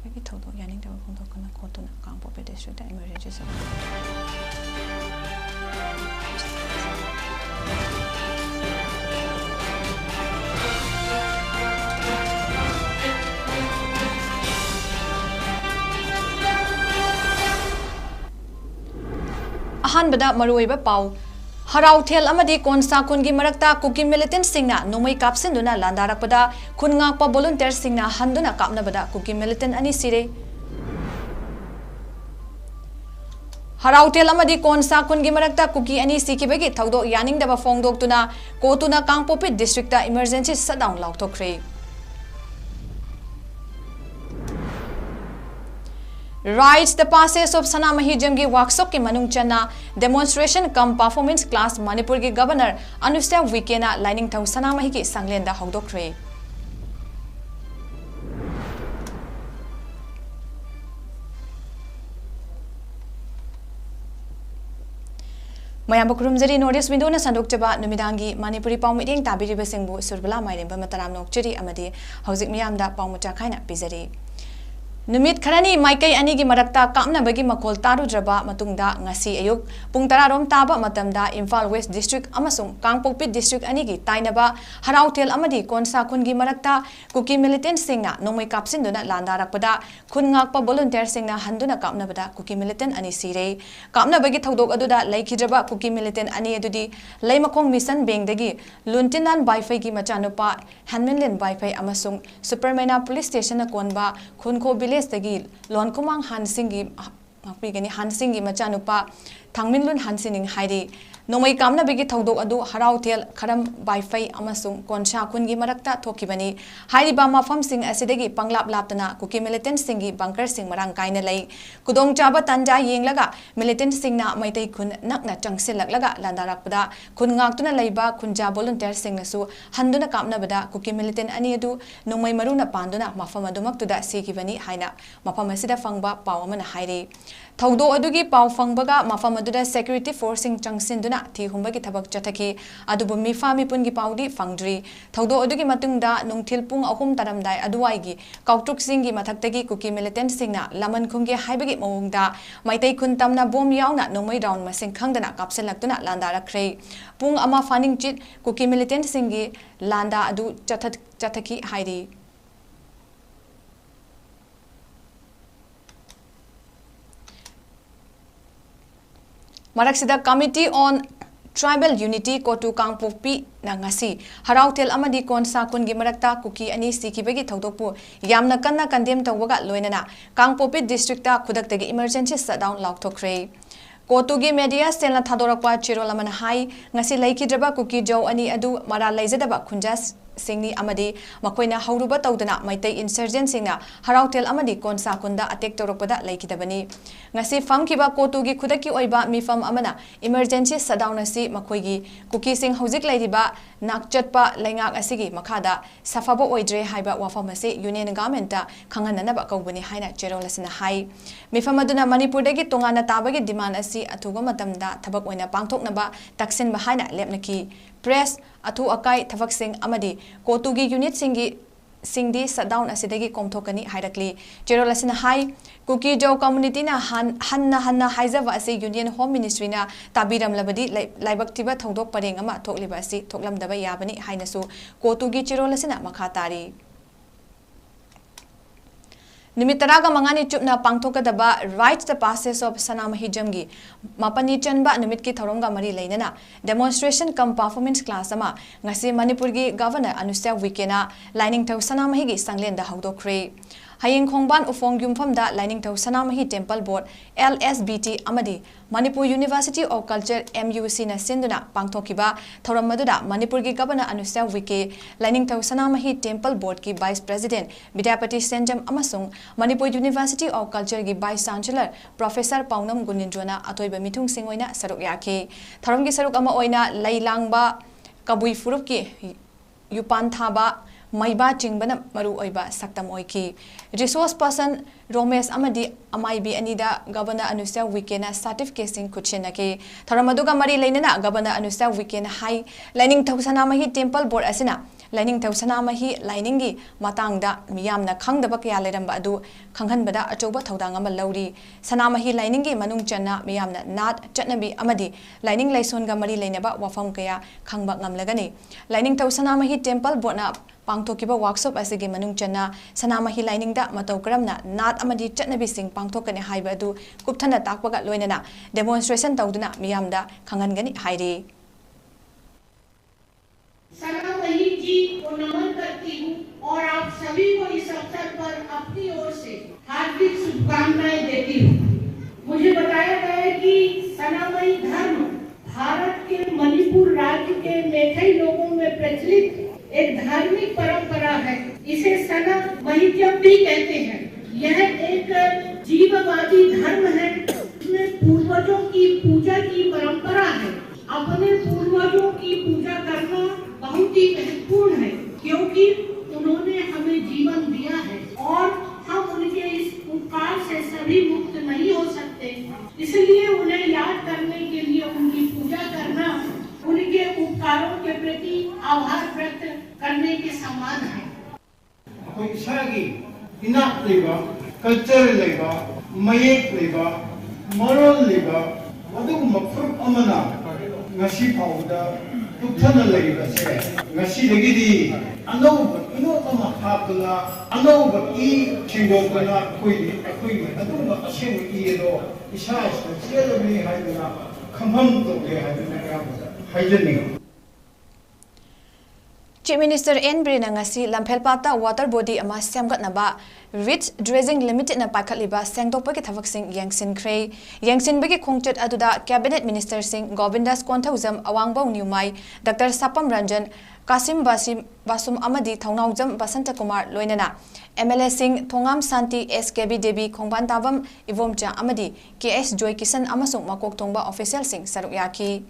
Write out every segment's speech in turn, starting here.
ꯁꯤꯕꯒꯤ ꯊꯧꯗꯣꯛ ꯌꯥꯅꯤꯡꯗꯕ ꯐꯣꯡꯗꯣꯛꯇꯨꯅ ꯈꯣꯠꯇꯨꯅ ꯀꯥꯡꯄꯣꯛꯄꯤ ꯗꯤꯁꯇ꯭ꯔꯤꯛꯇ ꯏꯃꯔꯖꯦꯟꯁꯤ अहानबदा मरुइबा पाउ हराउथेल अमदी ꯀꯣꯟꯁꯥ मरक्ता कुकी मिलिटेंट सिंगना नोमई कापसिंदुना लांदारकपदा खुनगाकपा वॉलंटियर सिंगना हंदुना कापनबदा कुकी मिलिटेंट अनि सिरे हराउथेल अमदी ꯀꯣꯟꯁꯥ मरक्ता कुकी अनि सिकिबगी थौदो यानिंगदबा फोंगदोक्तुना कोतुना कांगपोपी डिस्ट्रिक्ट इमरजेंसी शटडाउन लाउथोख्रे Rights the passage of 𝗓𝗡𝗎𝗠 की वर्कशॉप की मनुंग चना demonstration cum performance class Manipur की गवर्नर 𝗂𝗡𝗏 लाइनिंगथौ 𝗓𝗡𝗎 की संगलेंदा हौदोख्रे मयाम खुरुमजरी नॉर्थ ईस्ट विंडोना संदोक्चबा नुमिदांगी मणिपुरी पाउ मिटिंग ताबिरिबसिंगबु सुरबला माइरेंबा मतराम नोक्चरी अमदी हौजिक मियामदा पाउ मुचा खाइना पिजरी नुमित खरानी माइकई अनि की मरक्ता कामनबगी मकोल तारुद्रबा मतुंगदा ngasi ayuk pung 10 rom taba matamda Imphal West District amasung Kangpokpi District ani gi tainaba harauthel amadi konsa khun gi marakta kuki militant singna nongmai kapsinduna landarakpada khungakpa volunteer singna handuna kapnabada kuki militant ani sire kapnabagi thodok aduda laikhidraba kuki militant ani adudi leimakong mission bank dagi luntinan baifai gi machanupa hanmenlen baifai amasung supermena police station na konba khunko दगी लोन कुमांग हानसिंगी मापीगनी हानसिंगी मचानुपा थांगमिनलुन हानसिनिंग हाइरी नोमई कामना बिगी थौदोक अदु हराउथेल खरम बाइफई अमसुंग कोनसा खुनगी मरक्ता थोकिबनी हाइरिबा मफम सिंग असिदगी पंगलाप लापतना कुकी मिलिटेंट सिंगी बंकर सिंग मरांग काइना लई कुदोंग चाबा तंजा येंगलगा मिलिटेंट सिंगना मैतै खुन नकना चंगसिलकलगा लांदारकपदा खुन गाक्तुना लैबा खुनजा वॉलंटियर सिंगनसु हंदुना कामनबदा कुकी मिलिटेंट अनि अदु नोमई मरुना पांदुना मफम अदुमक्तुदा सिकिबनी हाइना मफम असिदा फंगबा पाव अमना हाइरी थौदो अदुगी पाव फंगबगा मफम अदुदा सिक्योरिटी फोर्सिंग चंगसिंदुना थी हुंबगी थबक चथकी अदुबु मिफा मिपुनगी पाउदी फंगद्री थौदो अदुगी मतुंगदा नुंगथिल पुंग अहुम तरमदाय अदुवाइगी काउटुक सिंगी मथक्तगी कुकी मिलिटेंट सिंगना लमन खुंगे हाइबगी मौंगदा मैतै खुन तमना बोम यावना नोमई राउंड मसिंग खंगदना कापसलक्तुना लांदारख्रे पुंग अमा फानिंग चिट कुकी मिलिटेंट सिंगी लांदा अदु चथकी हाइरी मरक्सिदा committee on tribal unity COTU Kangpokpi नंगसी हराउथेल अमदी कोनसा खुनगी मरक्ता कुकी अनि सिकिबगी थौदोकपु यामना कन्ना कंडेम तौबगा लोइनना कांगपोपी डिस्ट्रिक्टा खुदक्तगी इमरजेंसी शटडाउन लाउथोख्रे कोटुगी मीडिया सेलना थादोरकपा चिरोल अमन हाई ngasi laikhidraba कुकी जौ अनि अदु मरा लैजदबा खुंजा सिंगनी अमदी मकोइना हौरुबा तौदना मैतै इंसर्जेंट सिंगना हराउथेल अमदी कोनसा कुंदा अटैक तौरकपदा लैखिदबनी ngasi famkiba कोटुगी खुदकी ओइबा मिफम अमना इमरजेंसी शटडाउन असि मखोइगी कुकी सिंग हौजिक लैरिबा नाकचटपा लैंगाक असिगी मखादा सफाबो ओइद्रे हाइबा वाफम असि यूनियन गवर्नमेंट खंगननबा कौबनी हाइना चेरोलसना हाई मिफम अदुना मणिपुरदगी तोंगाना ताबगी डिमांड असि अथुबा मतमदा थबक ओइना पांगथोकनबा तक्सिनबा हाइना लेपनकी प्रेस अथु अकाई थबक सिंग अमदी कोटुगी यूनिट सिंगी शटडाउन असिदगी कोमथोकनी हाइरकली चेरोलसना हाई कुकी जौ कम्युनिटी ना हन्ना हाइजबा असि यूनियन होम मिनिस्ट्री ना ताबिरमलबदी लाइबक्तिबा थौदोक परेंग अमा थोकलिबा असि थोकलमदबा याबनी हाइनसु कोटुगी चेरोलसना मखा तारी निमित 15 चुपना पांगथोकदबा राइट्स द पासेस ऑफ 𝗓𝗡𝗎𝗠 मापनी चनबा निमित की थौरंगा मरी लेना डेमोन्स्ट्रेशन कम परफॉर्मेंस क्लास अमा ngasi मणिपुर की गवर्नर 𝗂𝗡𝗏 लाइनिंगथौ 𝗓𝗡𝗎 की संगलेंदा हौदोख्रे हयेंग खोंगबान उफोंग युमफमदा लाइनिंगथौ 𝗓𝗡𝗎 टेम्पल बोर्ड LSBT अमदी Manipur university of culture MUC ना सिंदुना पांगथोकिबा थौरम मदुदा मणिपुर की गवर्नर 𝗂𝗡𝗏 लाइनिंगथौ 𝗓𝗡𝗎 टेम्पल बोर्ड की वाइस प्रेसिडेंट विद्यापति सेंजम अमसुंग मणिपुर यूनिवर्सिटी ऑफ कल्चर की वाइस चांसलर प्रोफेसर पाउनम गुनिंद्रोना अतोइबा मिथुंग सिंग ओइना सरुक याखी थौरम की सरुक अमा ओइना लैलांगबा कबुई फुरुप की युपान थाबा मैबा चिंगबना मरु ओइबा सक्तम ओइकी रिसोर्स पर्सन रोमेश अमदी अमाइबी अनिदा गवर्नर 𝗂𝗡𝗏 सर्टिफिकेशन खुचिनके थौरम अदुगा मरी लेना गवर्नर 𝗂𝗡𝗏 हाई लाइनिंग थौ 𝗓𝗡𝗎 टेम्पल बोर्ड असिना ꯂꯥꯏꯅꯤꯡꯊꯧ ꯁꯅꯥꯃꯍꯤ ꯂꯥꯏꯅꯤꯡꯒꯤ ꯃꯇꯥꯡꯗ ꯃꯤꯌꯥꯝꯅ ꯈꯪꯗꯕ ꯀꯌꯥ ꯂꯩꯔꯝꯕ ꯑꯗꯨ ꯈꯪꯍꯟꯕꯗ ꯑꯆꯧꯕ ꯊꯧꯗꯥꯡ ꯑꯃ ꯂꯧꯔꯤ ꯁꯅꯥꯃꯍꯤ ꯂꯥꯏꯅꯤꯡꯒꯤ ꯃꯅꯨꯡ ꯆꯟꯅ ꯃꯤꯌꯥꯝꯅ ꯅꯥꯠ ꯆꯠꯅꯕꯤ ꯑꯃꯗꯤ ꯂꯥꯏꯅꯤꯡ ꯂꯥꯏꯁꯣꯟꯒ ꯃꯔꯤ ꯂꯩꯅꯕ ꯋꯥꯐꯝ ꯀꯌꯥ ꯈꯪꯕ ꯉꯝꯂꯒꯅꯤ ꯂꯥꯏꯅꯤꯡꯊꯧ ꯁꯅꯥꯃꯍꯤ ꯇꯦꯝꯄꯜ ꯕꯣꯔꯗꯅ ꯄꯥꯡꯊꯣꯛꯈꯤꯕ ꯋꯥꯔꯛꯁꯣꯞ ꯑꯁꯤꯒꯤ ꯃꯅꯨꯡ ꯆꯟꯅ ꯁꯅꯥꯃꯍꯤ ꯂꯥꯏꯅꯤꯡꯗ ꯃꯇꯧ ꯀꯔꯝꯅ ꯅꯥꯠ ꯑꯃꯗꯤ ꯆꯠꯅꯕꯤꯁꯤꯡ ꯄꯥꯡꯊꯣꯛꯀꯅꯤ ꯍꯥꯏꯕ ꯑꯗꯨ ꯀꯨꯞꯊꯅ ꯇꯥꯛꯄꯒ ꯂꯣꯏꯅꯅ ꯗꯦꯃꯣꯟꯁꯇ꯭ꯔꯦꯁꯟ ꯇꯧꯗꯨꯅ ꯃꯤꯌꯥꯝꯗ खंगनगनी हाइरी सनामही जी को नमन करती हूँ और आप सभी को इस अवसर पर अपनी ओर से हार्दिक शुभकामनाएं देती हूँ। मुझे बताया गया है कि सनामही धर्म भारत के मणिपुर राज्य के मैथई लोगों में प्रचलित एक धार्मिक परंपरा है। इसे सनामहीजम भी कहते हैं। यह एक जीववादी धर्म है। इसमें पूर्वजों की पूजा की परंपरा है। अपने पूर्वजों की पूजा करना बहुत ही महत्वपूर्ण है क्योंकि उन्होंने हमें जीवन दिया है और हम उनके इस उपकार से सभी मुक्त नहीं हो सकते। इसलिए उन्हें याद करने के लिए उनकी पूजा करना उनके उपकारों के प्रति आभार व्यक्त करने के समान है। कल्चर लेगा मयेक लेगा मॉरल लेगा अदुगु मफुर अमना ngasi pauda tukthana leiba se ngasi legidi anouba inotama hapuna anouba I chingogana koi aduba asemu I ro isa selabni haiduna khamham to ge haiduna haijani Chief Minister N. Brinangasi Lamphelpata water body ama semgatnaba 𝗏𝒛 Limited na paikhatliba sengdokpagi thabak-sing yengsinkhre yengsinbagi khongchat aduda cabinet minister sing Govindas Konthaudzam Awangbaw Niumai Dr. Sapam Ranjan Kasim Basum amadi Thongnawjam Basanta Kumar loinana MLA sing Thongam Santi 𝐶𝐿𝐴 Khongbantabam Ivomcha amadi 𝐾𝐻 amasung makok thongba official sing saruk yaki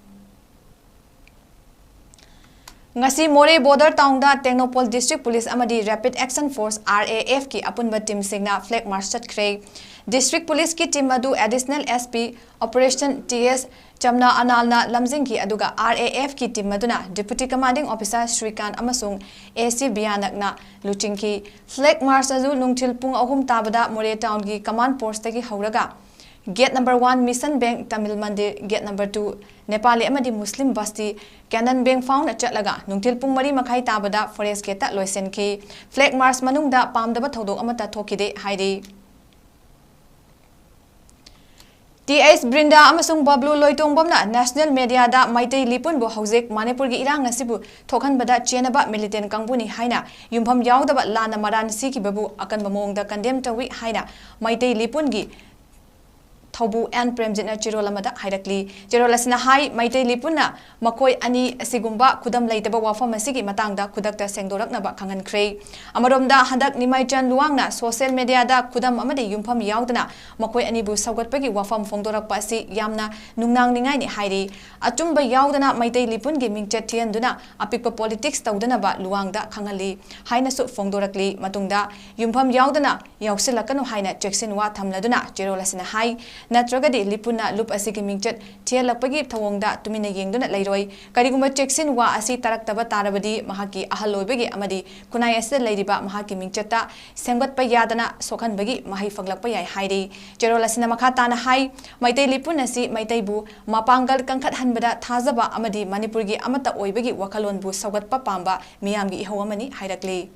ngasi More border town da Technopol district police amadi rapid action force RAF ki apunba team singna flag march chatkre district police ki team adu additional SP operation TS chamna analna lamjing ki aduga RAF ki team aduna deputy commanding officer Shrikant amasung AC Bianakna luching ki flag march adu nungthil pung 3 tabada More town ki command post tagi hauraga Gate number 1 Mission Bank Tamil Mandir Gate number 2 Nepali amadi Muslim Basti Canon Bank found chatlaga nungthil pung 3 makhai tabada forest gate ta loisenki flag march manungda pamdaba thodok amata thokide hairi TS Brinda amasung Bablu Loitongbamna national media da Maitei Lipun bo hojek Manipur gi irang ngasibu thokhanbada chenaba militant kangbuni haina yumpham yaudaba lana maran sikibabu akanba mongda condemn tawi haina Maitei Lipun gi Thobu and Premjitna Chirolamada Hairakli Chirolasna Hai Maitei Lipuna Makoi Ani Asigumba Kudam Laitaba Wafam Asigi Matangda Kudakta Sengdoraknaba Kangankre Amaromda Handak Nimaichan Luangna social media da Kudam Amadi Yumpham Yaudana Makoi Anibu Saugatpagi Wafam Fongdorak Pasi Yamna Nungnang Ningai ni Hairi Atumba Yaudana Maitei Lipungi Mingchet Tianduna Apikpa politics Taudanaba Luangda Kangali Haina Su Fongdorakli Matungda Yumpham Yaudana Yausilakanu Haina Jackson Wa Thamladuna Chirolasna Hai Natragadi Lipuna Lup Asiki Mingchet Tialapagi Tawongda Tumina Yengduna Lairoi Kariguma Jackson Wa Asi Taraktaba Tarabadi Mahaki Ahalobegi Amadi Kunai Asa Ladiba Mahaki Mingcheta Semgat Payadana Sokan Bagi Mahi Faglakpayai Hairi Jerolasina Makatana Hai Maitei Lipunasi Maiteibu Mapangal Kankat Hanbada Thazaba Amadi Manipurgi Amata Oibegi Wakalonbu Saugat Papamba Miyamgi Ihawamani Hairakli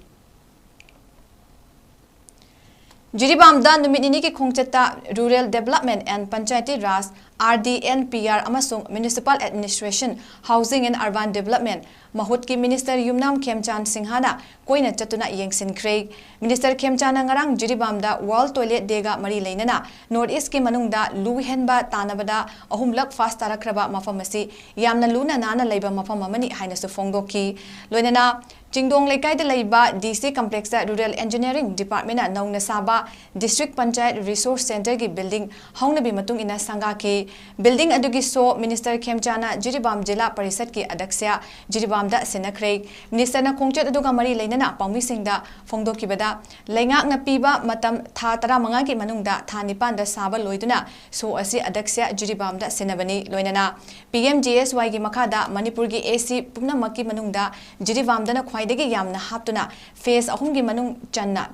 Jiribamda Numitini ki Khongchata Rural Development and Panchayati Raj RDNPR amasung Municipal Administration Housing and Urban Development Mahut ki Minister Yumnam Khemchan Singhana koina chatuna yengsinkhre Minister Khemchana ngarang Jiribamda World Toilet Dega Mari Leinana North East ki manungda lu henba tanabada ahumlak fast tarakraba mafam asi yamna luna nana leiba mafam amani haina su fongdoki loinana Jingdong Lekai de Leiba DC Complex Rural Engineering Department Naungna Saba District Panchayat Resource Center ki building Hongnabi Matung ina Sanga ki building adugi so Minister Khemchana Jiribam Jila Parisat ki Adaksya Jiribam da Senakre Minister na Khongchat aduga mari lainana Pangmi Singda Fongdo Kibada Laingak na piba matam tha tara manga ki manungda tha nipan da saba loiduna so asi Adaksya Jiribam da Senabani loinana PMGSY gi makada Manipur gi AC pumna maki manungda Jiribam da na khwaidagi yamna haptuna phase ahum gi manung channa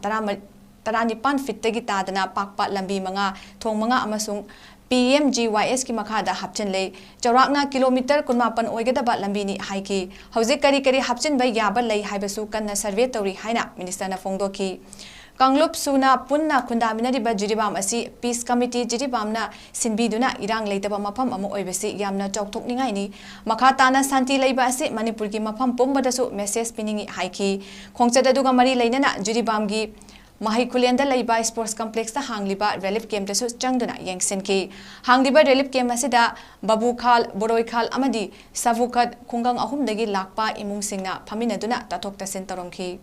taranipan fittagi tadana pakpa lambi manga thong manga amasung PMGYS ki makada hapchen le chawrakna kilometer kunmapan oigadaba lambi ni haiki hauzik kari hapchen bai yaba lei haibasu kanna survey tawri haina minister na fongdoki Kanglup suna punna kundaminariba Jiribam asi Peace Committee Jiribamna sinbiduna irang leitaba mafam ama oibasi yamna chawthokningai ni makhatana santi leiba asi Manipur ki mafam pumbadasu message piningi haiki khongchat aduga mari leinana Jiribam gi Mahai Kulenda Laiba Sports Complex ta hangliba relief camp tasu changduna yengsenki hangliba relief camp asida Babu Khal Boroi Khal amadi Savukat Khungang ahum dagi lakpa imung singna phaminaduna tathok tasin tarongki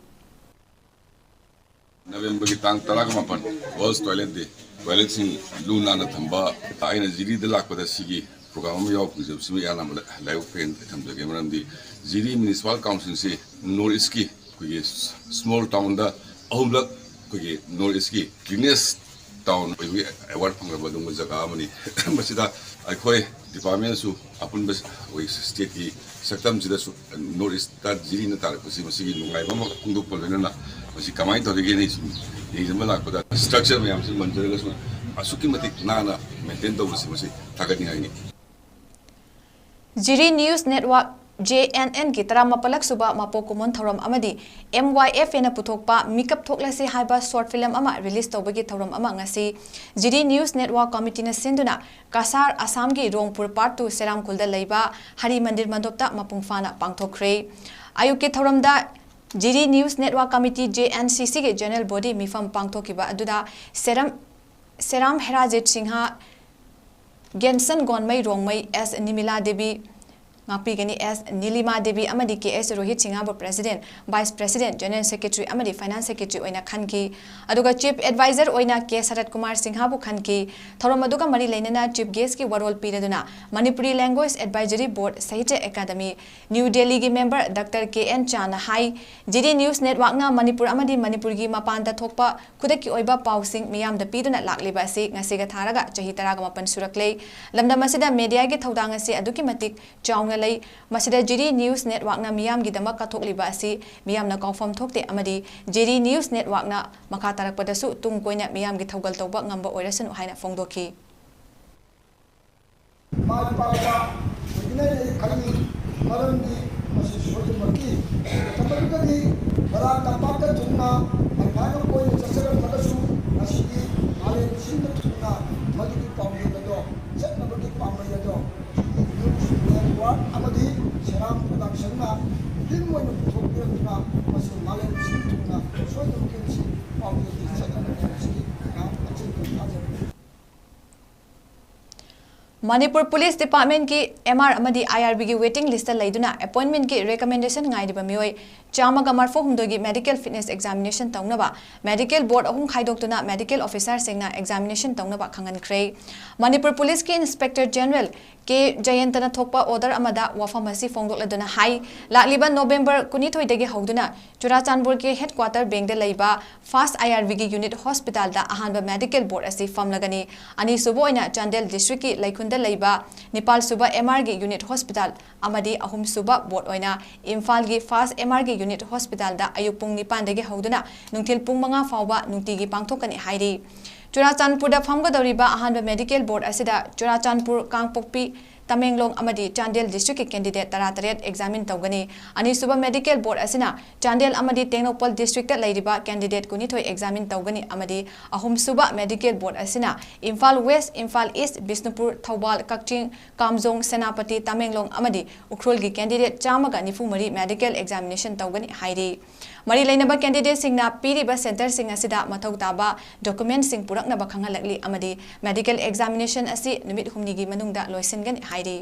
November ki tang tarak mapan World Toilet Day toilet sing luna na thamba aina jiri de lakpa da sigi program yaw pujab simi yana mala live pen thamba ke maramdi jiri municipal council se north east ki koi small town da ahumlak koi north east ki cleanest town koi award phangba dung jaga amani masida akhoi department su apun bas koi state ki saktam jida su north east ta jiri na tar pasi masigi nungai mama kungdu polena na masi kamai to ge nei su ni jama lakpa structure mayam su manjaraga su asuki matik nana maintain to masi thagani ai Jiri News Network JNN ki taramapalak suba mapokumon thoram amadi MYF ena puthokpa mikap thoklase haiba short film ama release tawbagi thoram ama ngasi Jiri News Network Committee na sinduna Kasar Assam gi Rongpur Part 2 Seram Khulda leiba Hari Mandir mandopta mapungfana pangthokre ayuki thoramda Jiri News Network Committee JNCC ge general body mifam pangthokiba aduda Seram Herajit Singha Gensan Gonmai Rongmai S Nimila Devi Ngapigani S Nilima Devi amadi KS Rohit Singhabu President Vice President General Secretary amadi Finance Secretary oina khanki aduga Chief Advisor oina K Sarat Kumar Singhabu khanki thorom aduga mari leinana Chief Guest ki warol piraduna Manipuri Language Advisory Board Sahitya Academy New Delhi gi member Dr KN Chan hai Jiri News Network na Manipur amadi Manipur gi mapanda thokpa khudaki oiba pausing miyam da piduna lakliba si ngasiga tharaga chahi taraga mapan suraklei lamda masida media gi thodang asi aduki matik chaung lay masida Jiri News Network na miyam gi damak kathok liba asi miyam na confirm thokte amadi Jiri News Network na makha tarak padasu tung koina miyam gi thogal tawba ngamba oirasanu haina fongdoki mai pawa dinai khani maramdi masi soju maki tamargani bara tapaka tunna maikano koi chachara padasu asidi ale sinda tunna magi pawye do chatna bagi pawye do amadi seram production na din mo no thokya na mas malen sintuna so to kinsi pawye di chakana kinsi na achin ko Manipur Police Department ki MR amadi IRB ki waiting list laiduna appointment ki recommendation ngai diba mioi chamaga marfo humdogi medical fitness examination taunaba medical board ahum khaidoktuna medical officer singna examination taunaba khangan khrei Manipur Police ki Inspector General 𝐂𝐲𝐸 thokpa order amada wafam asi fongdokladuna hai lakliba November 12 dagi hauduna Churachandpur ki headquarter bank da leiba Fast IRB ki unit hospital da ahanba medical board asi famlagani ani subo oina Chandel district ki Laikhunda leiba Nepal suba MR ki unit hospital amadi ahum suba board oina Imphal ki Fast MR ki unit hospital da ayuk pung 9 dagi hauduna nungthil pung 5 fawba nungti gi pangthokani hairi Churachandpur da famga doriba ahanba medical board asida Churachandpur Kangpokpi Tamenglong amadi Chandel district ki candidate tarat examine tawgani ani suba medical board asina Chandel amadi Tengnopal district ta leiriba candidate kuni thoi examine tawgani amadi ahum suba medical board asina Imphal West Imphal East Bisnupur Thawbal Kakching Kamjong Senapati Tamenglong amadi Ukhrul gi candidate chamaga nifu mari medical examination tawgani hairi mari leinaba candidate singna piriba center sing asida mathau taba document sing purakna ba khangalakli amadi medical examination asi numit humni gi manungda loisingani hairi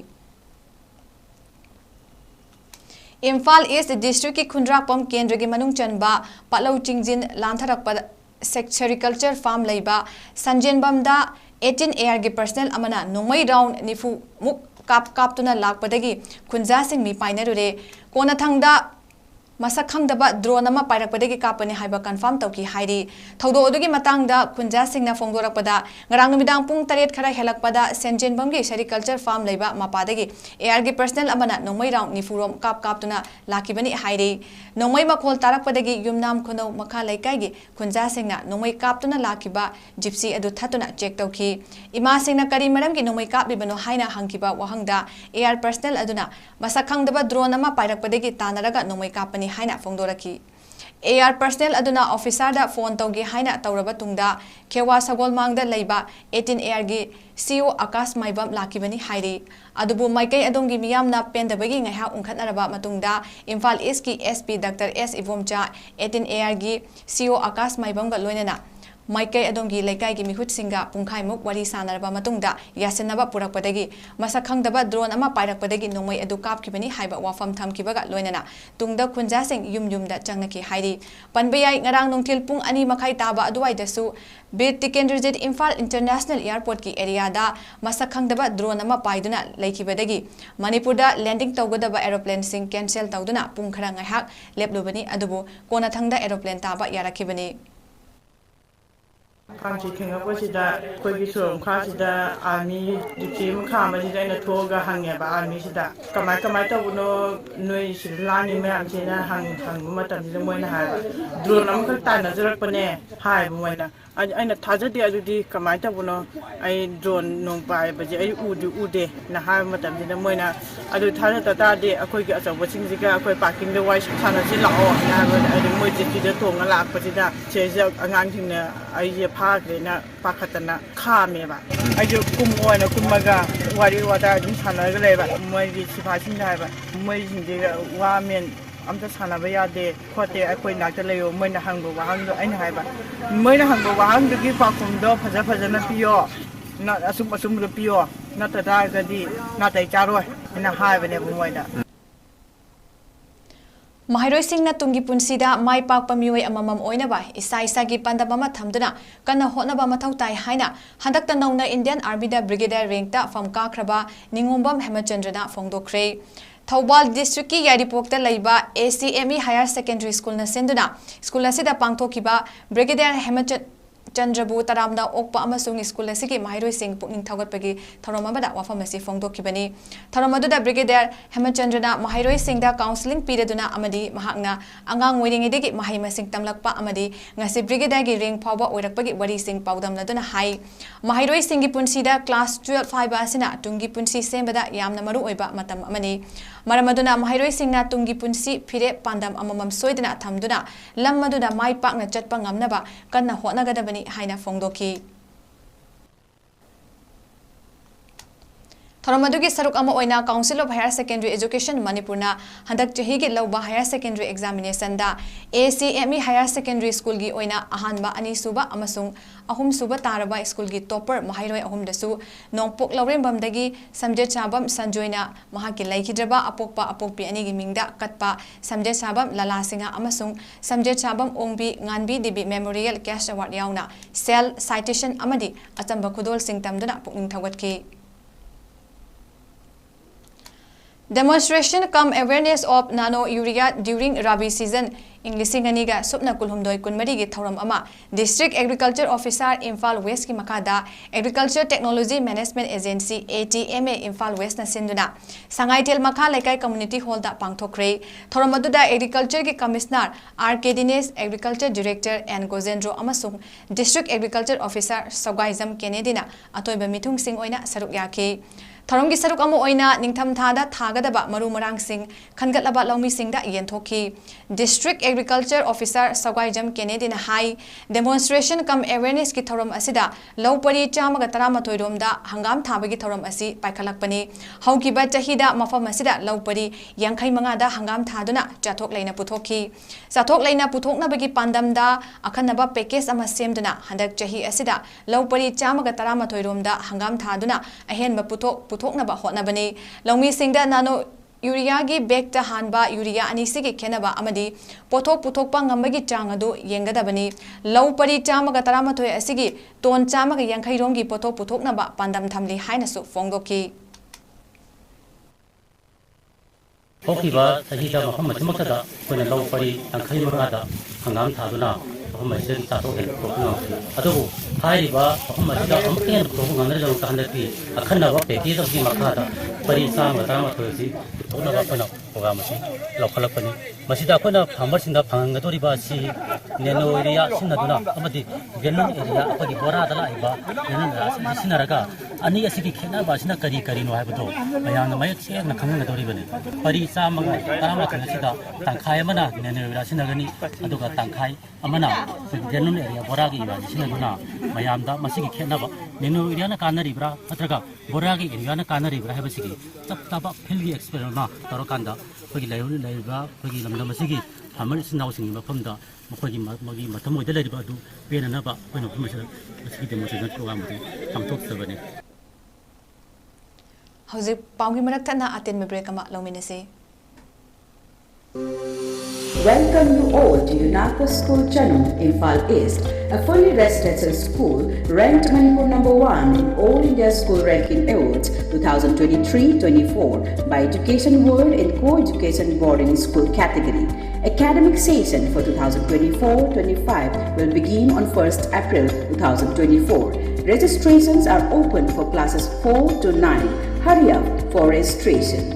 Imphal East District ki Khundrakpam Kendra gi manung chanba Patlau Chingjin Lantharakpa Sericulture Farm leiba Sanjenbam da 18AR gi personnel amana nongmai round nifu muk kaptuna lakpadagi khunjasing mi painarure kona thangda masak khangdaba drone ama pairakpadagi kapani haiba confirm tauki hairi thodo odugi matangda khunjasingna phongdorakpada ngarang numidang pung 8 khara helakpada senjenbamgi agriculture farm leiba mapadagi AR gi personnel amana nongmai round nifurom kaptuna lakibani hairi nongmai makhol tarakpadagi yumnam khono makha laikai khunjasingna nongmai kaptuna lakiba gypsy adu thatuna check tauki imasingna kari maramgi nongmai kaplibano haina hangkiba wahangda AR personnel aduna masak khangdaba drone ama pairakpadagi tanaraga nongmai kapani haina phongdoraki AR personnel aduna officer da phone taugi haina tauraba tungda khewa sagol mangda leiba 18AR gi CO 𝗍𝗢𝗡𝗦𝗏 lakibani hairi adubu maikai adongi miyamna pendabagi ngaiha unkhatnaraba matungda Imphal East ki SP Dr 𝐂𝐲𝐿𝐻 18AR gi CO 𝗍𝗢𝗦𝗏 ga loinana Maikai adongi laikai gi mihut singa pungkhai muk wari sanaraba matungda yasinaba purakpadagi masak khangdaba drone ama pairakpadagi nongmai adu kapkibani haiba wafam thamkibaga loinana tungda khunjasing yumda changnaki hairi panbayai ngarang nongthil pung 2 makhai taba aduwai dasu bir 𝗡𝗠𝗟𝗡𝗏 Imphal International Airport ki area da masak khangdaba drone ama paiduna laikibadagi manipurda landing tawgadaba aeroplane sing cancel tawduna pung khara ngaihak leplubani adubu kona thangda aeroplane taba yarakibani Kanchi Kinga was it that Kogisum Kasida Army, the team Kamadi and the Toga hanging by Army Sida. Kamata would know noise Lani Mamsina hang Matan the Moina. Dronam Katana, Zerapane, High Moina. And a Tazadi Adudi Kamata would know I don't know by, but I would Ude, Naha Matan the Moina. I do tell that day a quick as a watching the guy packing the white Sana Zilla or I don't know the Tonga lap, but it says a ganting I park na pakatana khameba ayo kum oina kumaga wari wada din sanaga leba moi gi sipasin daiba moi jinge wa men amta sanaba yade khote akoi nakta leyo moi na hangbo wa hangdo aina haiba moi na hangbo wa hangdo gi pakum do phaja na piyo na asum do piyo na ta da ga di na tai charoi na haiba ne moi da Mahairoi singna tungi punsida mai pak pamioi amamam oinaba isa gi pandabama thamduna kana honaba mathau tai haina handakta nauna Indian Army da brigadier rank ta fam kakhraba ningombam hemachandrana phongdokre Thawbal district ki yaripok ta leiba ACME higher secondary school na senduna school asida pangthokiba brigadier Chandраbu taramda okpa amasung school asigi mahairoi sing pukning thawgatpagi tharamabada wafam asi phongdokibani tharamadуда brigadier hemachandrana mahairoi singda counseling pireduna amadi mahakna angang oiringidegi mahai masing tamlakpa amadi ngasi brigadier gi ring phawba oirakpagi wari sing pawdamnaduna hai mahairoi singi punsida class 12 5 asina tungi punsi sembada yamna maru oiba matam amani maramaduna mahairoi singna tungi punsi phire pandam amamam soidana thamduna lammaduna mai pakna chatpa ngamnaba kanna honagadabani haina phongdoki Tharamadugui saruk ama oina Council of Higher Secondary Education Manipurna handak chahi gi lawba higher secondary examination da ACME higher secondary school gi oina ahanba ani suba amasung ahum suba taraba school gi topper mahairoi ahum dasu nongpok lawrembam dagi samje chabam sanjoina mahaki laikhidraba apokpa apokpi ani gi mingda katpa samje chabam lala singa amasung samje chabam ongbi nganbi dibi memorial cash award yauna cell citation amadi achamba khudol sing tamduna pukning thawatki Demonstration come awareness of nano urea during Rabi season English Aniga Supna Kulhumdoi Kunmari gi Thoram ama District Agriculture Officer Imphal West ki makada Agriculture Technology Management Agency ATMA Imphal West na sinduna Sangaitel Makha Laikai Community Hall da pangthokre Thoramaduda Agriculture ki Commissioner RK Dines Agriculture Director and Gozendro amasung District Agriculture Officer 𝗂𝐲𝐿𝐻 Kenedina atoiba mithung sing oina saruk yaki Tharomgi saruk amu oina ningtham thada thagadaba maru marang sing khangatlaba laumi singda yenthoki District Agriculture Officer 𝗂𝐲𝐿𝐻 Kenedina hai demonstration come awareness ki thorom asida lawpari chamaga taramatoi romda hangam thabagi thorom asi paikhalakpani haukiba chahida mafam asida lawpari 85 da hangam thaduna chathok leina puthokna bagi pandamda akhanaba package ama semduna handak chahi asida lawpari chamaga taramatoi romda hangam thaduna ahenba puthoknaba hotnabani laumi singda nano urea की bag ता हानबा urea अनिसी की खेनबा अमदी पोथोक पुथोकपा ngambagi chang adu yengadabani lau pari chamaga taramathoi asigi ton chamaga yankhairom gi pothok puthoknaba pandam thamli haina su fongdoki होखिबा सहिदा मफम मचमकदा कोन lau pari yankhai mangada hangam thaduna मफम मसे तातो hello programme adobo हाइबा मफम मसिदा अमकेन programme नरे लो तांदति अखनबा package की मखादा परि साम रामथोसी तोनबा कोन programme मसि लखलपनि मसिदा कोन farmer सिंदा फांगदोरिबा सि नेनो area सिनदुना अमदि गेनन area अपदि बोरा दला इबा नेनन सिनरगा अनि असिकी खेना बासिना करी करीनो हाइबतो मयान मय चेक न खंगदोरिबनि परि साम तामा खनसिदा तंखाय मना नेनो एरिया सिनगनि अदुगा तंखाय अमना गेनन एरिया बोरा गी इबा सिनदुना मयामदा मसिकी खेनाबा नेनो एरिया न कानरिब्रा अत्रगा बोरा गी एरिया न कानरिब्रा हाइबसिगी तब तब फिल्गी एक्सपेरिमेंट ना तरोकांदा फगी लाइब्रा फगी लमदम मसिगी फार्मर सिनाउसिंग मफमदा मखोगी मगी मतमोइदा लेरिबा अदु पेननाबा कोइनो फमसे मसिगी डेमोन्स्ट्रेशन प्रोग्राम दि पांथोक्तबने हौजिक पाउगी मरक्थना अटेन ब्रेक अमा लौमिनसे Welcome you all to UNACO School Channel, Imphal East, a fully residential school ranked Manipur #1 in All India School Ranking Awards 2023-24 by Education World in Co-Education Boarding School category. Academic session for 2024-25 will begin on 1st April 2024. Registrations are open for classes 4 to 9. Hurry up for registration.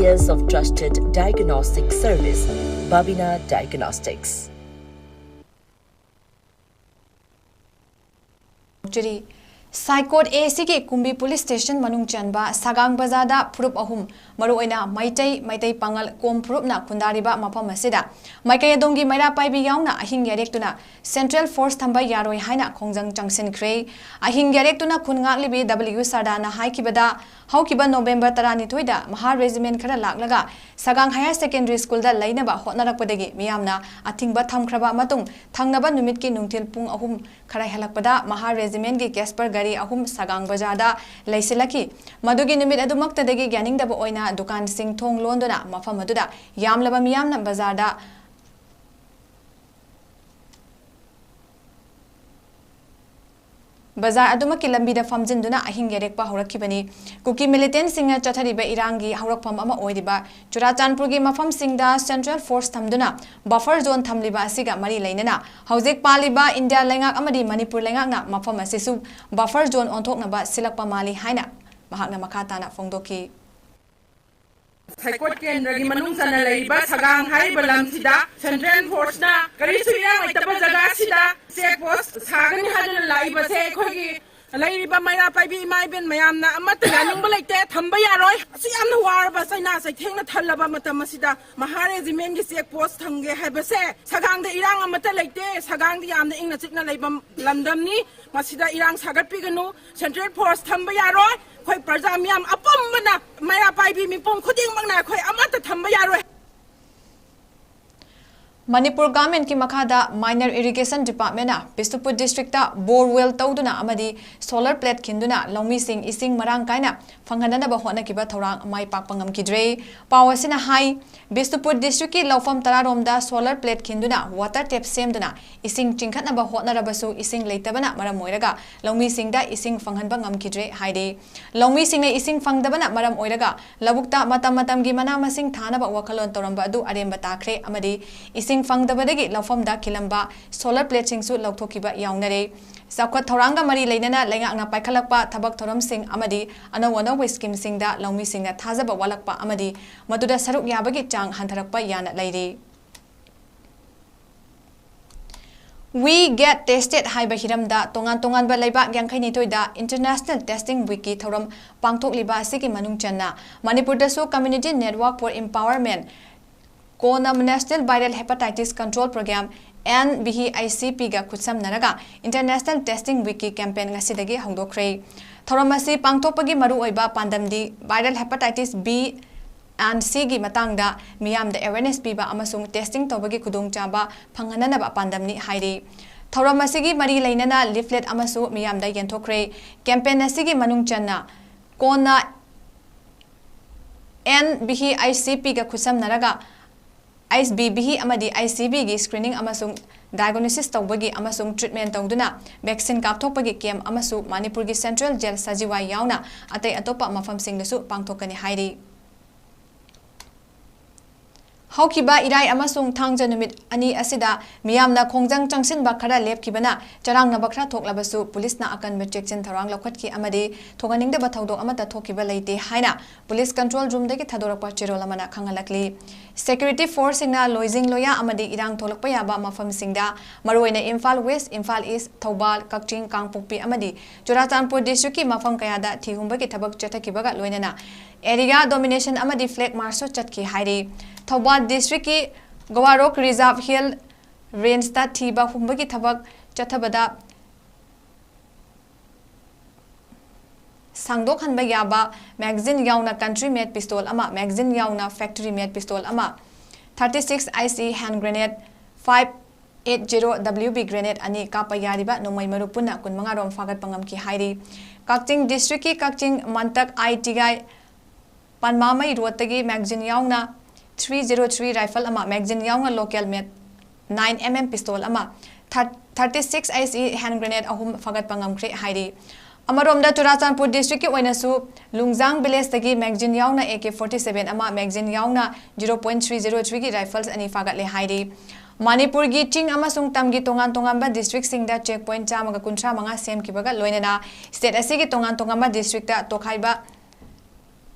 Years of trusted diagnostic service, Babina Diagnostics. Saikot AC के Kumbi police station मनुंग चनबा सगांग बाजारदा फुरुप अहुम मरुओइना मैतै पांगल कोम फुरुपना खुंदारिबा मफम असिदा माइकै अदोंगी मैरा पाइबी याउना अहिंग यारेक्तुना सेंट्रल फोर्स थंबा यारोय हाइना खोंजंग चंगसिनख्रे अहिंग यारेक्तुना खुनगाक्लिबी डब्ल्यू सरदाना हाइकिबदा हौकिबा नोवेम्बर 12 दा महा रेजिमेंट खरा लाक्लगा सगांग हायर सेकेंडरी स्कूल दा लैनबा होटनरकपदगी मियामना अथिंगबा थमख्रबा मतुंग थंगनबा नुमित की नुंथिल पुंग अहुम खरा हेलकपदा महा रेजिमेंट की कैस्पर गरी अहुम सगांग बाजारदा लैसिलकी मदुगी नुमित अदुमक्तदगी ग्यानिंगदबा ओइना दुकान सिंग थोंग लोंदुना मफम अदुदा यामलबा मियामना बाजारदा बाजार अदुमकी लंबीदा फमजिंदुना अहिंग यारेक्पा हौरखिबनी कुकी मिलिटेंट सिंगा चथरिबा इरांगी हौरखफम अमा ओइदिबा चुराचांदपुरगी मफम सिंगदा सेंट्रल फोर्स थमदुना बफर जोन थमलिबा असिगा मरी लैनना हौजिक पालिबा इंडिया लैंगाक अमदी मणिपुर लैंगाकना मफम असिसु बफर जोन ओंथोकनबा सिलकपा माली हाइना महाकना मखाताना फोंदोकी साइकोड केंद्रगी मनुंग चना लेबा सगांग हाइबा लमसिदा सेंट्रल फोर्स ना करिसु या मैतबा जगह सिदा चेक पोस्ट सागनि हादन लाइबा से खोगी लाइरिबा मैरा पाइबी माइबेन मयामना अमत यानुंबा लेते थंबा यारोय असि यामना वारबा सैना सैथेंगना थल्लबा मतम मसिदा महा रेजिमेंट की चेक पोस्ट थंगे हाइबसे सगांग द इरांग अमत लेते सगांग द यामना इंगना चिकना लेबा लमदमनी मसिदा इरांग सागतपिगनु सेंट्रल फोर्स थंबा यारोय खोई प्रजा मियाम अपमबना मैरा पाइबी मिपों खुदिंग मंगना खोई अमत थंबा यारोय मणिपुर गवर्नमेंट की मखादा minor irrigation department Bishnupur district borewell तौदुना अमदी सोलर प्लेट खिंदुना लौमी सिंग इसिंग मरांग कायना फंगननबा होनकिबा थौरांग माई पाकपा ngamkidre पावसिना हाई बिष्णुपुर डिस्ट्रिक्ट की लौफम तरारोमदा सोलर प्लेट खिंदुना वाटर टैप सेमदुना इसिंग चिंखतनबा होनरबसु इसिंग लेतबना मरम ओइरगा लौमी सिंगदा इसिंग फंगनबा ngamkidre हाइदे लौमी सिंगने इसिंग फंगदबना मरम ओइरगा लबुक्ता मतम मतमगी मना मसिंग थानबा वखलोन तोरंबा अदु अरेंबा ताखरे अमदी इसिंग इसिंग फंगदबदगी लौफमदा खिलंबा सोलर प्लेट सिंगसु लौथोकिबा यावनरे चौखट थौरांगा मरी लेना लेंगाकना पाइखलकपा थबक थौरमसिंग अमदी अनौ अनौबा स्कीमसिंगदा लौमीसिंगना थाजबा वालकपा अमदी मदुदा सरुक याबगी चांग हंथरकपा याना लैरे We get tested haiba hiramda tongan tongan ba leiba gyangkhaini toida International Testing Week ki thoram pangthok liba asigi manung channa Manipur da so Community Network for Empowerment 𝗠𝗠𝗟𝗡𝗏 National Viral Hepatitis Control Program 𝗠𝗏𝗡𝗏 ga khutsam naraga International Testing Week ki campaign ngasidagi hongdokre thoram asi pangthokpagi maru oiba pandamdi viral hepatitis B and C gi matangda miyamda awareness piba amasung testing tobagi khudong chaba phangananaba pandamni hairi thoram asigi mari leinana leaflet amasu miyamda yenthokre campaign asigi manung channa 𝗠𝗏𝗡𝗏 ga khutsam naraga ICBB amadi ICB gi screening amasung diagnosis tawbagi amasung treatment tawduna vaccine kapthokpagi kem amasu Manipur gi Central Jail 𝗍𝐿 yauna atai atopa mafamsing dasu pangthokani hairi Haukiba irai amasung thangja numit ani asida miyamna khongjang changsin ba khara lepkibana charang na bakra thoklabasu police na akan mechection tharang lokhatki amade thoganingde ba thodok amata thokiba leite haina police control room dagi thadorakpa cherolamana khangalakli security force na loising loya amade irang tholakpa yaba mafam singda maroina Imphal West Imphal East 𝗖𝗢𝗪 Kangpokpi amadi Churachandpur district ki mafam kayada thihumba ki thabak chathakibaga loinana area domination amadi flag march chatki hairi 𝗖𝗢 district ki 𝗬𝗏 reserve hill range ta thiba humba ki thabak chathabada sangdok hanba yaba magazine yauna country made pistol ama magazine yauna factory made pistol ama 36 IC hand grenade 580 WB grenade ani kapa yariba nomai maru punna kun manga rom fagat pangam ki hairi 𝗏𝗏 district ki 𝗏𝗏 mantak ITI panmamai rotagi magazine yauna 303 rifle ama magazine yauna local made 9mm pistol ama 36 IC hand grenade ahum fagat pangam khre hairi Amaromda Churachandpur district ki oinasu Lungzang village tagi magazine yauna AK47 ama magazine yauna 0.303 ki rifles ani fagat le hairi Manipur gi Ching amasung tamgi tongan ba district singda checkpoint chamaga kuntra manga sem kibaga loinana state asigi tongan ba district ta tokhaiba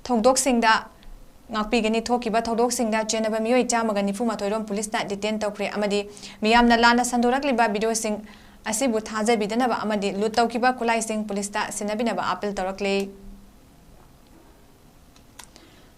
thongdok singda ngakpi gani thokiba thodok singda chenaba miyoi chamaga nifu mathoirom police na detain tawkhre amadi miyamna lana sandorakliba video sing asibu thajabidanaba amadi lut tawkiba kulai sing police ta sinabinaba appeal tawrakle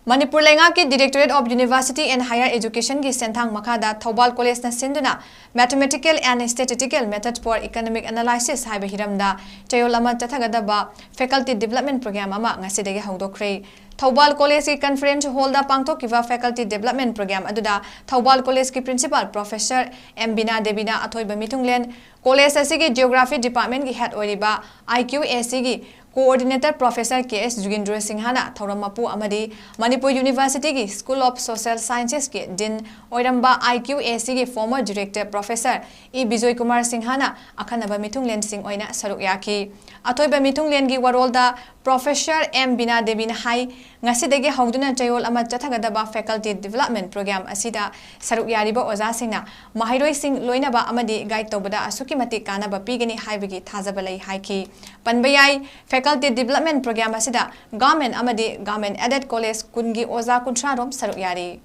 Manipur Lenga ki Directorate of University and Higher Education ki senthang makhada 𝗖𝗢 College na sinduna mathematical and statistical method for economic analysis haiba hiramda chayolama chathagadaba faculty development program ama ngasidagi hongdokre 𝗖𝗢 College ki conference hall da pangthokiba faculty development program aduda 𝗖𝗢 College ki principal professor M Bina Devina athoiba mitunglen college asigi geography department ki head oiriba 𝐿𝒍𝐿𝐴 gi Coordinator Professor 𝐾𝐠 Thaurammapu amadi Manipur University ki School of Social Sciences ki Dean Oiramba 𝐼𝒍𝐴 ki former Director Professor 𝒍𝐿𝒂𝒂 akhanaba mitunglen sing oina saruk yaki athoiba mitunglen gi warolda Professor M Bina Devina hai ngasidagi hongduna chayol ama chathagadaba faculty development program asida saruk yariba oza singna mahairoi sing loinaba amadi guide tobada asuki mati kanaba pigani haibagi thajabalai haiki panbayai faculty development program asida government amadi government aided college kungi oza kuntra rom saruk yari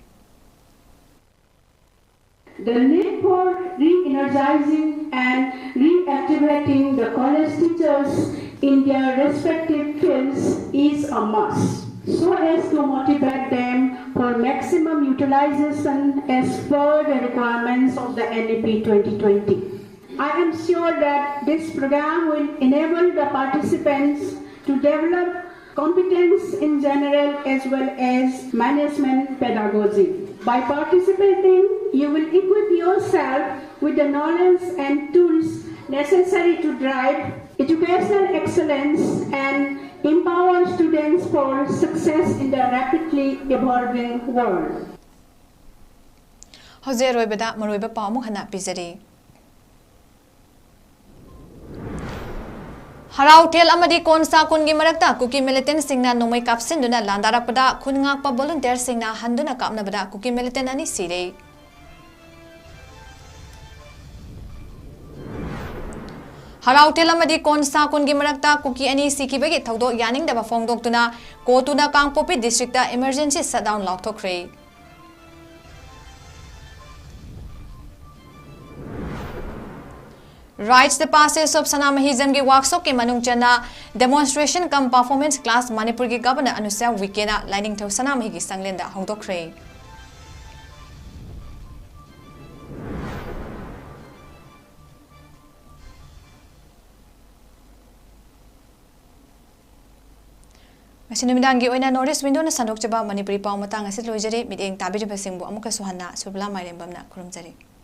The need for re-energizing and reactivating the college teachers in their respective fields is a must, so as to motivate them for maximum utilization as per the requirements of the NEP 2020. I am sure that this program will enable the participants to develop competence in general as well as management pedagogy. By participating, you will equip yourself with the knowledge and tools necessary to drive educational excellence and empower students for success in the rapidly evolving world. Hozir roibada maroiba paamu hana pizari. Harau tel amadi konsa kungi marakta kuki militant singna nomai kapsinduna landarakpada khungakpa volunteer singna handuna kapnabada kuki militant ani sirei हराउटेल अमदी कोनसा कुनगी मरक्ता कुकी अनि सिकिबगी थौदो यानिंगदबा फोंगदोक्तुना कोतुना Kangpokpi district emergency shutdown लाउथोखरे Rights the passes of Sanamahizam ki workshop ke manung chana demonstration cum performance class Manipur ki governor 𝗠𝗟𝗟𝗚𝗏 lining to Sanamahi ki sanglenda hongdokre Masinumidang gi oina notice window na sandok chaba Manipuri pau matang asit loijari mideng tabiri basingbu amuka suhanna SURBALA MAIREMBAM na kurumjari